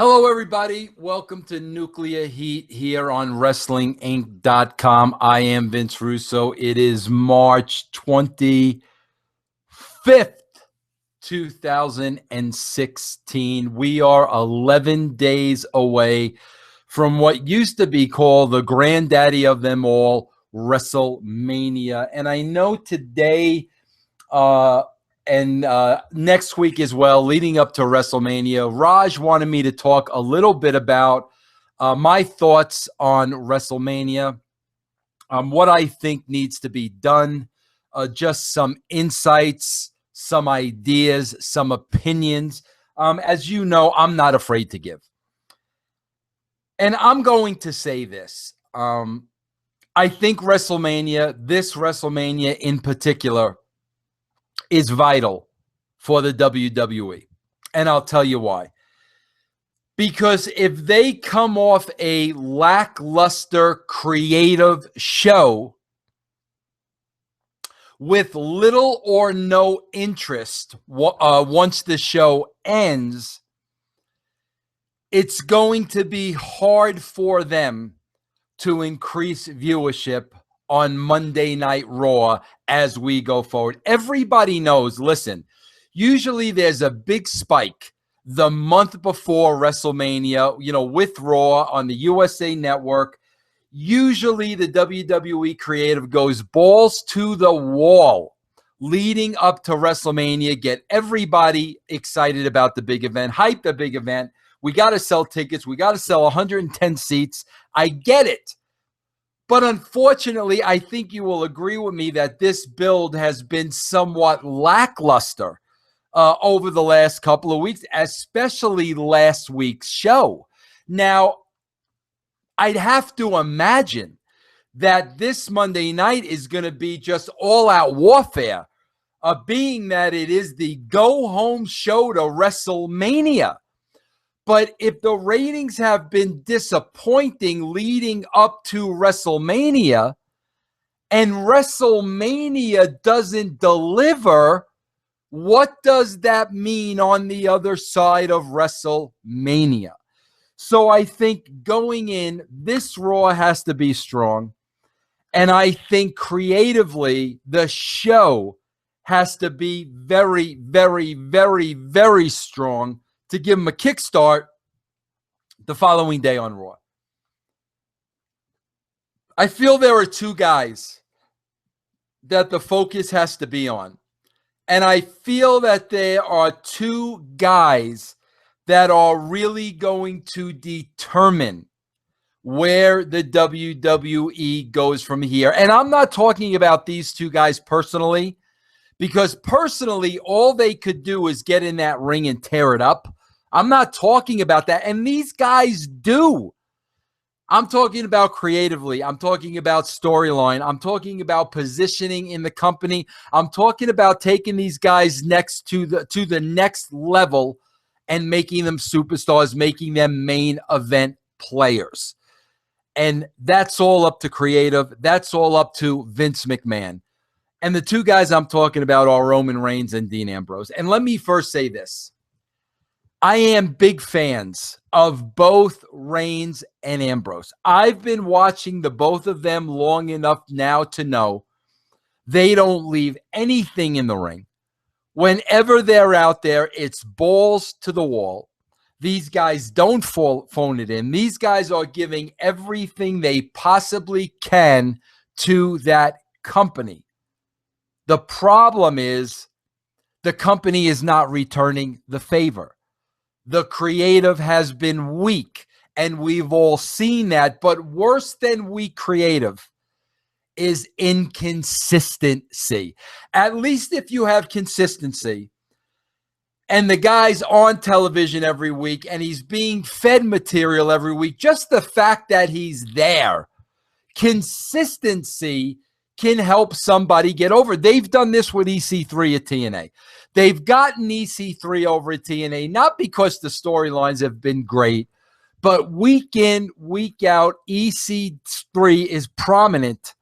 Hello, everybody. Welcome to Nuclear Heat here on WrestlingInc.com. I am Vince Russo. It is March 25th, 2016. We are 11 days away from what used to be called the granddaddy of them all, WrestleMania. And I know today and next week as well, leading up to WrestleMania, Raj wanted me to talk a little bit about my thoughts on WrestleMania, what I think needs to be done, just some insights, some ideas, some opinions. As you know, I'm not afraid to give. And I'm going to say this. I think WrestleMania, this WrestleMania in particular, is vital for the WWE. And I'll tell you why. Because if they come off a lackluster creative show with little or no interest once the show ends, it's going to be hard for them to increase viewership on Monday Night Raw as we go forward. Everybody knows, listen, usually there's a big spike the month before WrestleMania, with Raw on the USA Network. Usually the WWE creative goes balls to the wall leading up to WrestleMania, get everybody excited about the big event, hype the big event. We got to sell tickets. We got to sell 110 seats. I get it. But unfortunately, I think you will agree with me that this build has been somewhat lackluster over the last couple of weeks, especially last week's show. Now, I'd have to imagine that this Monday night is going to be just all-out warfare, being that it is the go-home show to WrestleMania. But if the ratings have been disappointing leading up to WrestleMania and WrestleMania doesn't deliver, what does that mean on the other side of WrestleMania? So I think going in, this Raw has to be strong. And I think creatively, the show has to be very, very, very, very strong to give them a kickstart the following day on Raw. I feel there are two guys that the focus has to be on. And I feel that there are two guys that are really going to determine where the WWE goes from here. And I'm not talking about these two guys personally, because personally, all they could do is get in that ring and tear it up. I'm not talking about that. And these guys do. I'm talking about creatively. I'm talking about storyline. I'm talking about positioning in the company. I'm talking about taking these guys next to the next level and making them superstars, making them main event players. And that's all up to creative. That's all up to Vince McMahon. And the two guys I'm talking about are Roman Reigns and Dean Ambrose. And let me first say this. I am big fans of both Reigns and Ambrose. I've been watching the both of them long enough now to know they don't leave anything in the ring. Whenever they're out there, it's balls to the wall. These guys don't phone it in. These guys are giving everything they possibly can to that company. The problem is the company is not returning the favor. The creative has been weak, and we've all seen that. But worse than weak creative is inconsistency. At least if you have consistency and the guy's on television every week and he's being fed material every week, just the fact that he's there, consistency can help somebody get over. They've done this with EC3 at TNA. They've gotten EC3 over at TNA, not because the storylines have been great, but week in, week out, EC3 is prominent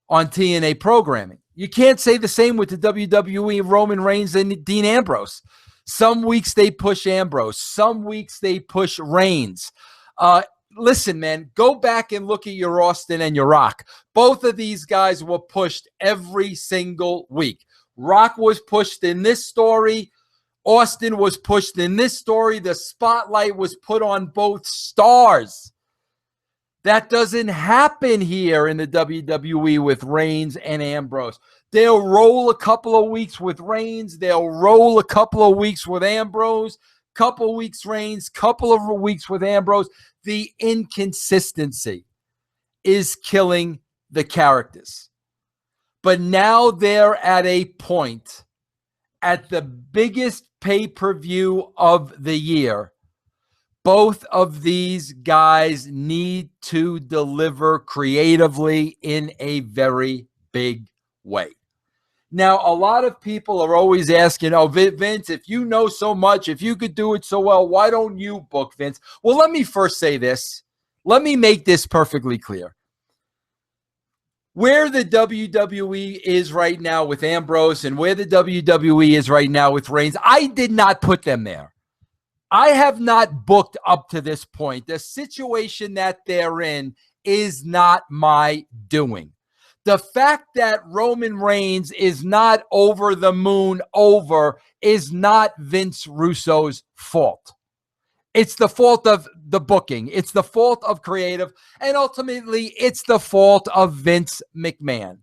on TNA programming. You can't say the same with the WWE, Roman Reigns and Dean Ambrose. Some weeks they push Ambrose. Some weeks they push Reigns. Listen, man, go back and look at your Austin and your Rock. Both of these guys were pushed every single week. Rock was pushed in this story. Austin was pushed in this story. The spotlight was put on both stars. That doesn't happen here in the WWE with Reigns and Ambrose. They'll roll a couple of weeks with Reigns. They'll roll a couple of weeks with Ambrose. Couple of weeks Reigns. Couple of weeks with Ambrose. The inconsistency is killing the characters. But now they're at a point at the biggest pay-per-view of the year. Both of these guys need to deliver creatively in a very big way. Now, a lot of people are always asking, oh, Vince, if you know so much, if you could do it so well, why don't you book Vince? Well, let me first say this. Let me make this perfectly clear. Where the WWE is right now with Ambrose and where the WWE is right now with Reigns, I did not put them there. I have not booked up to this point. The situation that they're in is not my doing. The fact that Roman Reigns is not over the moon over is not Vince Russo's fault. It's the fault of the booking. It's the fault of creative. And ultimately, it's the fault of Vince McMahon.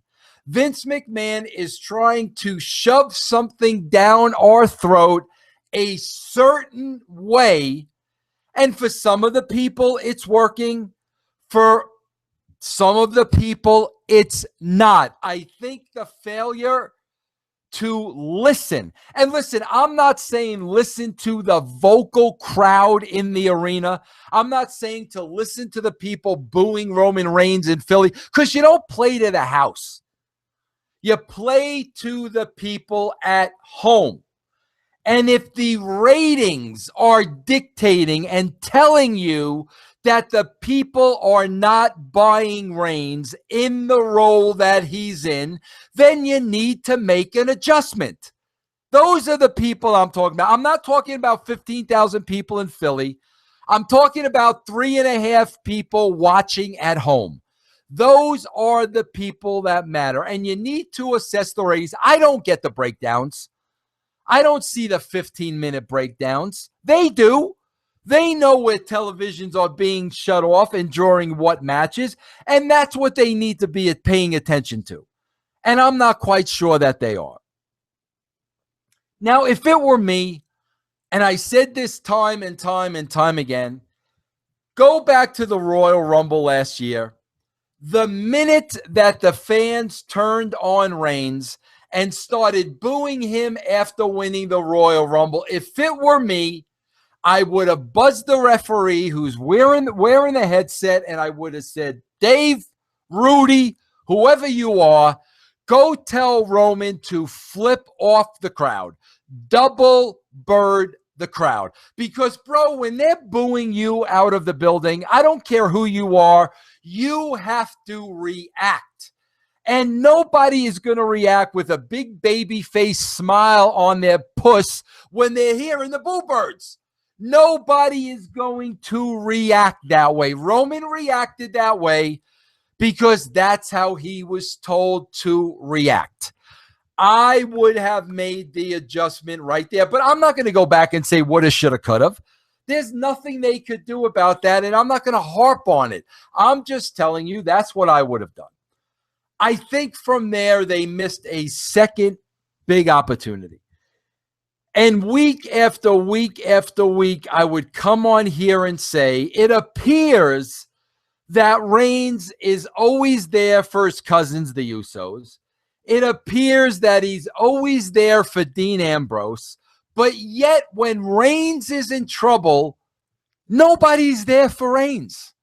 Vince McMahon is trying to shove something down our throat a certain way. And for some of the people, it's working. For some of the people, it's not. I think the failure to listen. And listen, I'm not saying listen to the vocal crowd in the arena. I'm not saying to listen to the people booing Roman Reigns in Philly, because you don't play to the house. You play to the people at home. And if the ratings are dictating and telling you that the people are not buying Reigns in the role that he's in, then you need to make an adjustment. Those are the people I'm talking about. I'm not talking about 15,000 people in Philly. I'm talking about 3.5 people watching at home. Those are the people that matter. And you need to assess the ratings. I don't get the breakdowns. I don't see the 15-minute breakdowns. They do. They know where televisions are being shut off and during what matches, and that's what they need to be paying attention to. And I'm not quite sure that they are. Now, if it were me, and I said this time and time and time again, go back to the Royal Rumble last year. The minute that the fans turned on Reigns and started booing him after winning the Royal Rumble, if it were me, I would have buzzed the referee who's wearing the headset, and I would have said, Dave, Rudy, whoever you are, go tell Roman to flip off the crowd. Double bird the crowd. Because, bro, when they're booing you out of the building, I don't care who you are, you have to react. And nobody is going to react with a big baby face smile on their puss when they're hearing the boo birds. Nobody is going to react that way. Roman reacted that way because that's how he was told to react. I would have made the adjustment right there, but I'm not going to go back and say woulda, shoulda, coulda. There's nothing they could do about that, and I'm not going to harp on it. I'm just telling you that's what I would have done. I think from there they missed a second big opportunity. And week after week after week, I would come on here and say, it appears that Reigns is always there for his cousins, the Usos. It appears that he's always there for Dean Ambrose. But yet, when Reigns is in trouble, nobody's there for Reigns.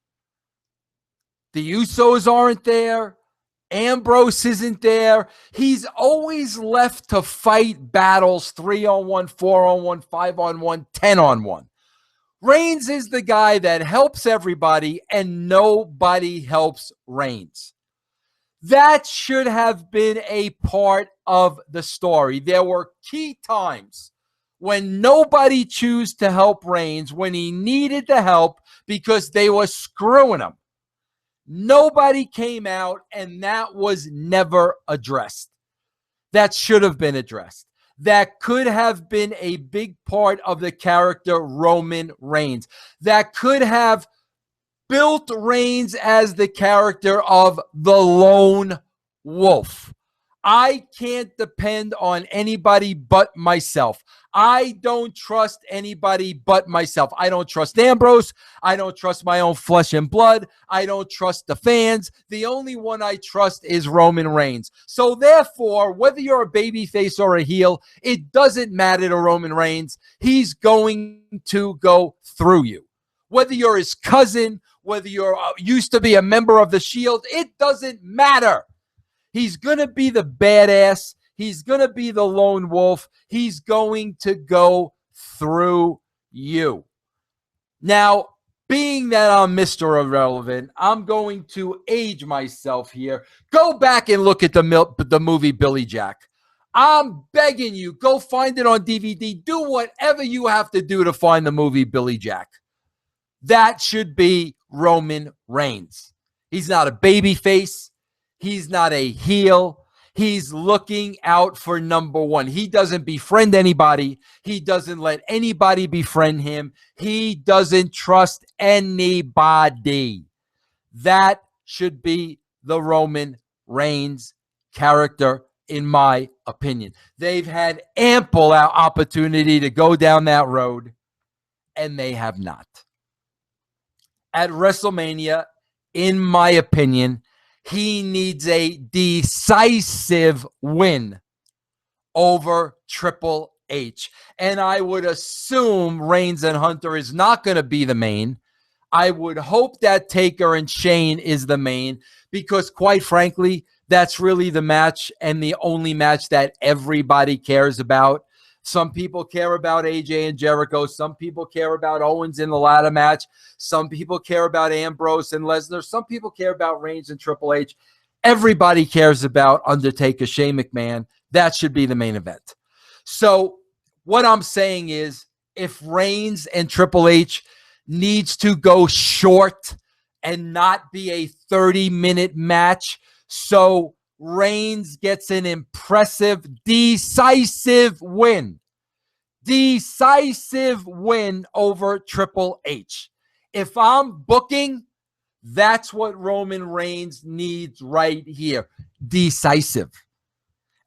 The Usos aren't there. Ambrose isn't there. He's always left to fight battles 3-on-1, 4-on-1, 5-on-1, 10-on-1. Reigns is the guy that helps everybody, and nobody helps Reigns. That should have been a part of the story. There were key times when nobody chose to help Reigns when he needed the help because they were screwing him. Nobody came out, and that was never addressed. That should have been addressed. That could have been a big part of the character Roman Reigns. That could have built Reigns as the character of the lone wolf. I can't depend on anybody but myself. I don't trust anybody but myself. I don't trust Ambrose. I don't trust my own flesh and blood. I don't trust the fans. The only one I trust is Roman Reigns. So therefore, whether you're a babyface or a heel, it doesn't matter to Roman Reigns. He's going to go through you. Whether you're his cousin, whether you're used to be a member of the Shield, it doesn't matter. He's going to be the badass. He's going to be the lone wolf. He's going to go through you. Now, being that I'm Mr. Irrelevant, I'm going to age myself here. Go back and look at the movie Billy Jack. I'm begging you, go find it on DVD. Do whatever you have to do to find the movie Billy Jack. That should be Roman Reigns. He's not a baby face. He's not a heel. He's looking out for number one. He doesn't befriend anybody. He doesn't let anybody befriend him. He doesn't trust anybody. That should be the Roman Reigns character, in my opinion. They've had ample opportunity to go down that road, and they have not. At WrestleMania, in my opinion, he needs a decisive win over Triple H. And I would assume Reigns and Hunter is not going to be the main. I would hope that Taker and Shane is the main because, quite frankly, that's really the match and the only match that everybody cares about. Some people care about AJ and Jericho. Some people care about Owens in the ladder match. Some people care about Ambrose and Lesnar. Some people care about Reigns and Triple H. Everybody cares about Undertaker, Shane McMahon. That should be the main event. So what I'm saying is if Reigns and Triple H needs to go short and not be a 30-minute match, so Reigns gets an impressive, decisive win. Decisive win over Triple H. If I'm booking, that's what Roman Reigns needs right here. Decisive.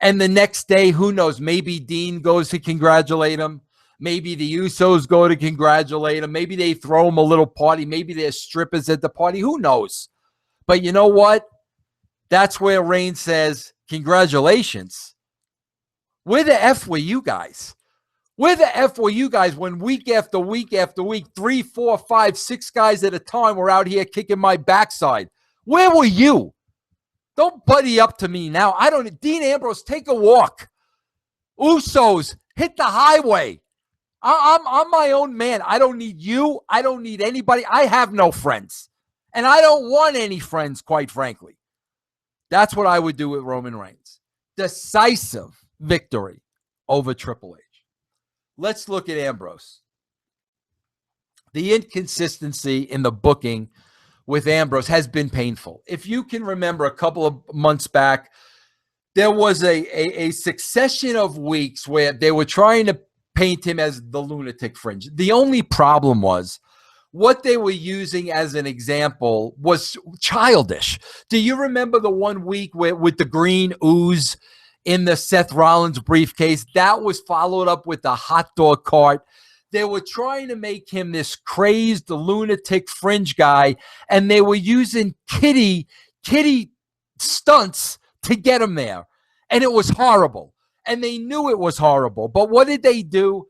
And the next day, who knows? Maybe Dean goes to congratulate him. Maybe the Usos go to congratulate him. Maybe they throw him a little party. Maybe there's strippers at the party. Who knows? But you know what? That's where Reigns says, congratulations. Where the F were you guys? Where the F were you guys when week after week after week, 3, 4, 5, 6 guys at a time were out here kicking my backside? Where were you? Don't buddy up to me now. Dean Ambrose, take a walk. Usos, hit the highway. I'm my own man. I don't need you. I don't need anybody. I have no friends. And I don't want any friends, quite frankly. That's what I would do with Roman Reigns. Decisive victory over Triple H. Let's look at Ambrose. The inconsistency in the booking with Ambrose has been painful. If you can remember a couple of months back, there was a succession of weeks where they were trying to paint him as the lunatic fringe. The only problem was what they were using as an example was childish. Do you remember the one week with the green ooze in the Seth Rollins briefcase? That was followed up with the hot dog cart. They were trying to make him this crazed lunatic fringe guy, and they were using kitty stunts to get him there. And it was horrible. And they knew it was horrible. But what did they do?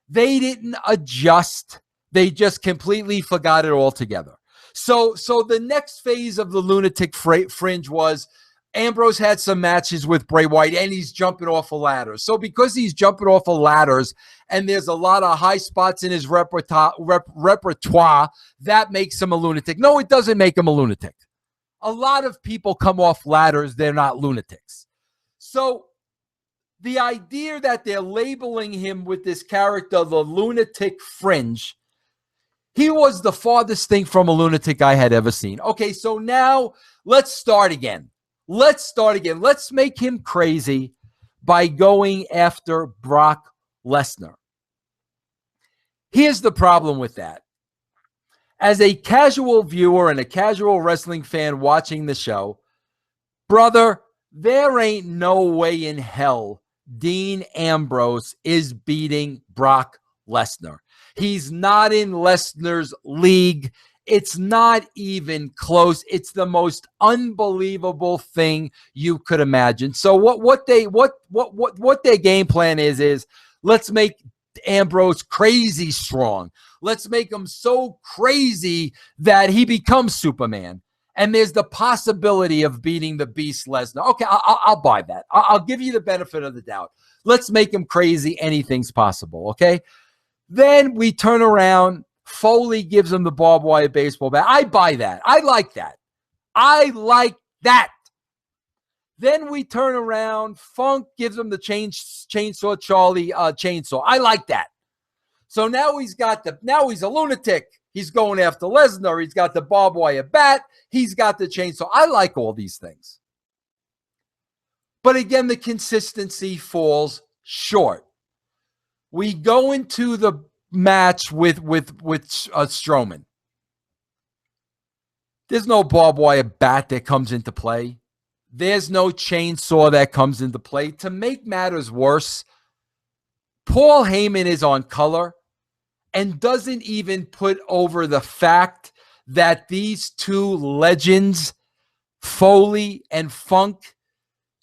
They didn't adjust. They just completely forgot it altogether. So the next phase of the lunatic fringe was Ambrose had some matches with Bray Wyatt, and he's jumping off of ladders. So because he's jumping off of ladders, and there's a lot of high spots in his repertoire, that makes him a lunatic. No, it doesn't make him a lunatic. A lot of people come off ladders. They're not lunatics. So The idea that they're labeling him with this character, the lunatic fringe, he was the farthest thing from a lunatic I had ever seen. Okay, so now let's start again. Let's make him crazy by going after Brock Lesnar. Here's the problem with that. As a casual viewer and a casual wrestling fan watching the show, brother, there ain't no way in hell Dean Ambrose is beating Brock Lesnar. He's not in Lesnar's league. It's not even close. It's the most unbelievable thing you could imagine. So what their game plan is let's make Ambrose crazy strong. Let's make him so crazy that he becomes Superman. And there's the possibility of beating the Beast Lesnar. Okay, I'll buy that. I'll give you the benefit of the doubt. Let's make him crazy. Anything's possible, okay? Then we turn around. Foley gives him the barbed wire baseball bat. I buy that. I like that. Then we turn around. Funk gives him the chainsaw Charlie chainsaw. I like that. So now he's a lunatic. He's going after Lesnar. He's got the barbed wire bat. He's got the chainsaw. I like all these things. But again, the consistency falls short. We go into the match with Strowman. There's no barbed wire bat that comes into play. There's no chainsaw that comes into play. To make matters worse, Paul Heyman is on color and doesn't even put over the fact that these two legends, Foley and Funk,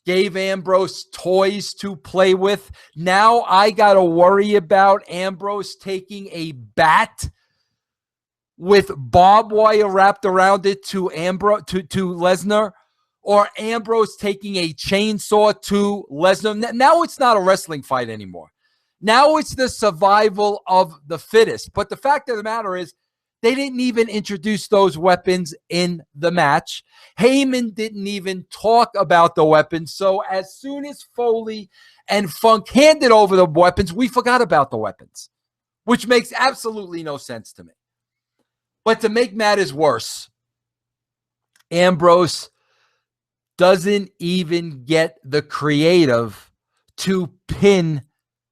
gave Ambrose toys to play with. Now I got to worry about Ambrose taking a bat with barbed wire wrapped around it to Lesnar, or Ambrose taking a chainsaw to Lesnar. Now it's not a wrestling fight anymore. Now it's the survival of the fittest. But the fact of the matter is, they didn't even introduce those weapons in the match. Heyman didn't even talk about the weapons. So as soon as Foley and Funk handed over the weapons, we forgot about the weapons, which makes absolutely no sense to me. But to make matters worse, Ambrose doesn't even get the creative to pin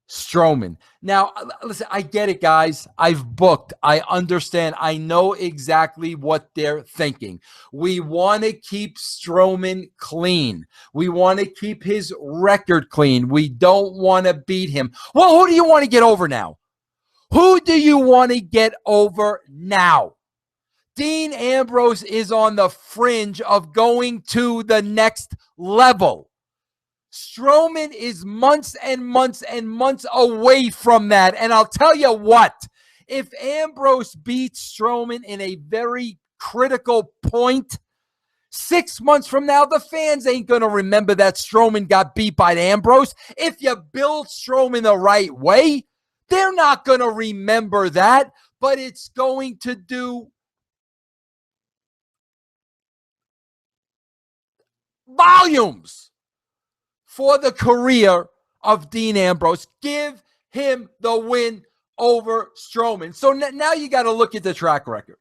Strowman. Now, listen, I get it, guys. I've booked. I understand. I know exactly what they're thinking. We want to keep Strowman clean. We want to keep his record clean. We don't want to beat him. Well, who do you want to get over now? Who do you want to get over now? Dean Ambrose is on the fringe of going to the next level. Strowman is months and months and months away from that. And I'll tell you what, if Ambrose beats Strowman in a very critical point, 6 months from now, the fans ain't going to remember that Strowman got beat by Ambrose. If you build Strowman the right way, they're not going to remember that, but it's going to do volumes for the career of Dean Ambrose. Give him the win over Strowman. So now you got to look at the track record.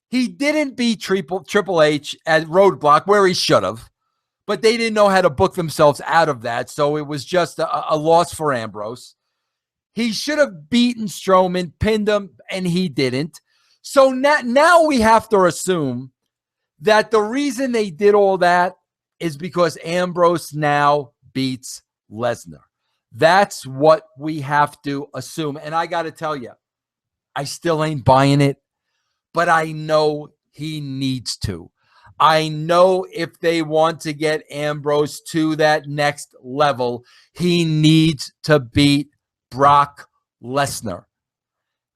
He didn't beat Triple H at Roadblock, where he should have, but they didn't know how to book themselves out of that, so it was just a loss for Ambrose. He should have beaten Strowman, pinned him, and he didn't. So now we have to assume that the reason they did all that is because Ambrose now beats Lesnar. That's what we have to assume. And I got to tell you, I still ain't buying it, but I know he needs to. I know if they want to get Ambrose to that next level, he needs to beat Brock Lesnar.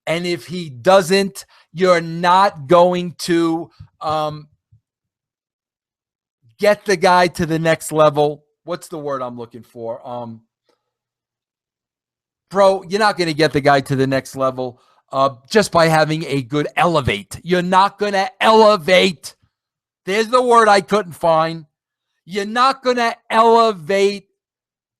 And if he doesn't, you're not going to get the guy to the next level. What's the word I'm looking for? Bro, you're not going to get the guy to the next level just by having a good elevate. You're not going to elevate. There's the word I couldn't find. You're not going to elevate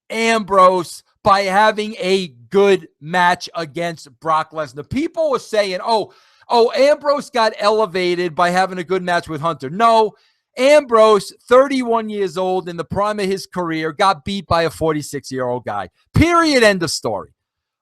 Ambrose by having a good match against Brock Lesnar. People were saying, oh, Ambrose got elevated by having a good match with Hunter. No, Ambrose, 31 years old in the prime of his career, got beat by a 46-year-old guy. Period. End of story.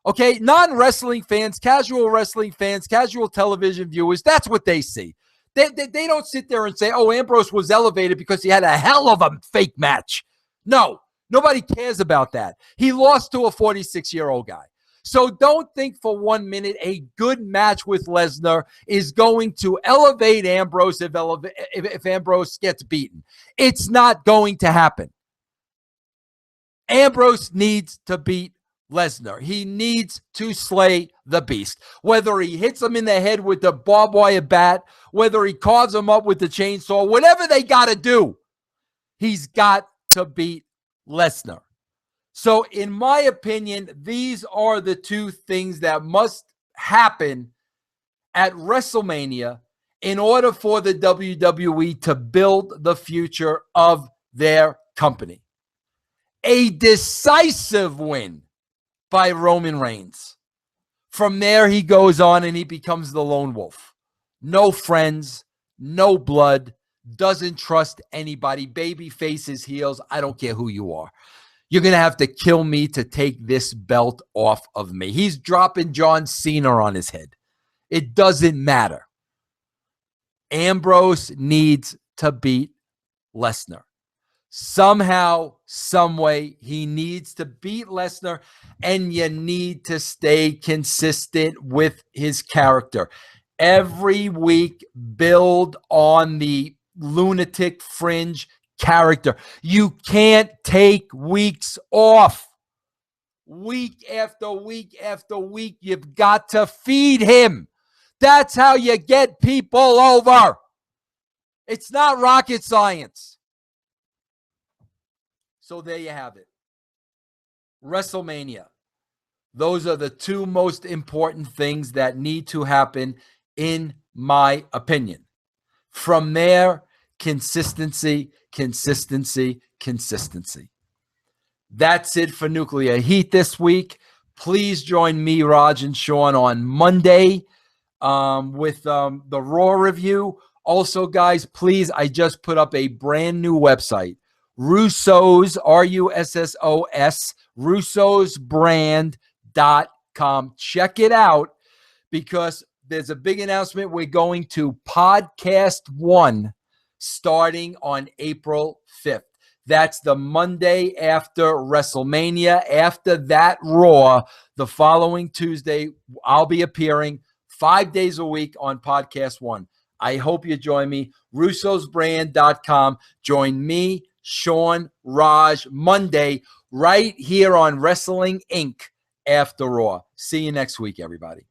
Okay, non-wrestling fans, casual wrestling fans, casual television viewers, that's what they see. They don't sit there and say, oh, Ambrose was elevated because he had a hell of a fake match. No, nobody cares about that. He lost to a 46-year-old guy. So don't think for 1 minute a good match with Lesnar is going to elevate Ambrose if Ambrose gets beaten. It's not going to happen. Ambrose needs to beat Lesnar. He needs to slay the beast. Whether he hits him in the head with the barbed wire bat, whether he carves him up with the chainsaw, whatever they got to do, he's got to beat Lesnar. So in my opinion, these are the two things that must happen at WrestleMania in order for the WWE to build the future of their company. A decisive win by Roman Reigns. From there, he goes on and he becomes the lone wolf. No friends, no blood, doesn't trust anybody. Baby faces, heels. I don't care who you are. You're going to have to kill me to take this belt off of me. He's dropping John Cena on his head. It doesn't matter. Ambrose needs to beat Lesnar. Somehow, some way, he needs to beat Lesnar, and you need to stay consistent with his character. Every week, build on the lunatic fringe character. You can't take weeks off. Week after week after week, you've got to feed him. That's how you get people over. It's not rocket science. So there you have it. WrestleMania. Those are the two most important things that need to happen, in my opinion. From there, consistency, consistency, consistency. That's it for Nuclear Heat this week. Please join me, Raj, and Sean on Monday with the Raw review. Also, guys, please, I just put up a brand new website. Russo's, RUSSOS, russosbrand.com. Check it out because there's a big announcement. We're going to Podcast 1 starting on April 5th. That's the Monday after WrestleMania. After that Raw, the following Tuesday, I'll be appearing 5 days a week on Podcast 1. I hope you join me. russosbrand.com. Join me, Sean, Raj, Monday, right here on Wrestling Inc. after Raw. See you next week, everybody.